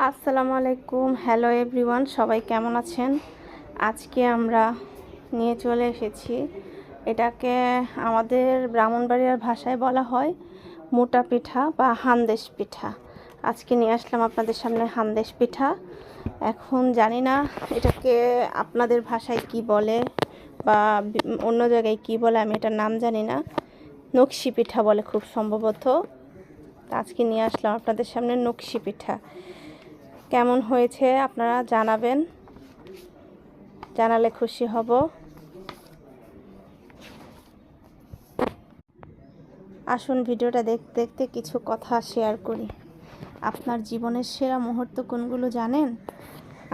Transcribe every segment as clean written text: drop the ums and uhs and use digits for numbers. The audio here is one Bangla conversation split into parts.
আসসালামু আলাইকুম, হ্যালো এভরিওয়ান, সবাই কেমন আছেন? আজকে আমরা নিয়ে চলে এসেছি, এটাকে আমাদের ব্রাহ্মণবাড়িয়ার ভাষায় বলা হয় মোটা পিঠা বা হান্দেশ পিঠা। আজকে নিয়ে আসলাম আপনাদের সামনে হান্দেশ পিঠা। এখন জানি না এটাকে আপনাদের ভাষায় কি বলে বা অন্য জায়গায় কি বলে, আমি এটার নাম জানি না। নকশি পিঠা বলে খুব সম্ভবত। আজকে নিয়ে আসলাম আপনাদের সামনে নকশি পিঠা। কেমন হয়েছে আপনারা জানাবেন, জানালে খুশি হব। আসুন ভিডিওটা দেখতে দেখতে কিছু কথা শেয়ার করি। আপনার জীবনের সেরা মুহূর্ত কোনগুলো জানেন?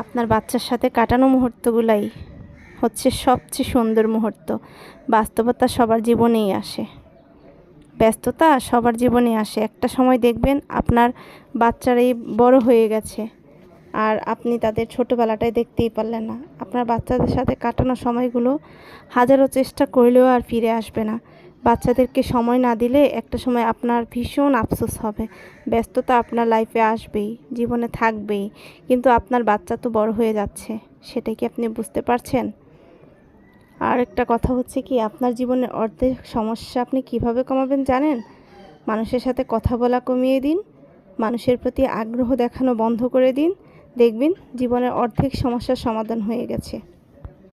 আপনার বাচ্চার সাথে কাটানো মুহূর্তগুলাই হচ্ছে সবচেয়ে সুন্দর মুহূর্ত। বাস্তবতা সবার জীবনেই আসে, ব্যস্ততা সবার জীবনেই আসে। একটা সময় দেখবেন আপনার বাচ্চারাই বড় হয়ে গেছে আর আপনি তাদের ছোটোবেলাটাই দেখতেই পারলেন না। আপনার বাচ্চাদের সাথে কাটানো সময়গুলো হাজারো চেষ্টা করলেও আর ফিরে আসবে না। বাচ্চাদেরকে সময় না দিলে একটা সময় আপনার ভীষণ আফসোস হবে। ব্যস্ততা আপনার লাইফে আসবেই, জীবনে থাকবেই, কিন্তু আপনার বাচ্চা তো বড় হয়ে যাচ্ছে, সেটা কি আপনি বুঝতে পারছেন? আর একটা কথা হচ্ছে কি, আপনার জীবনের অর্ধেক সমস্যা আপনি কিভাবে কমাবেন জানেন? মানুষের সাথে কথা বলা কমিয়ে দিন, মানুষের প্রতি আগ্রহ দেখানো বন্ধ করে দিন, দেখবেন জীবনের অর্ধেক সমস্যার সমাধান হয়ে গেছে।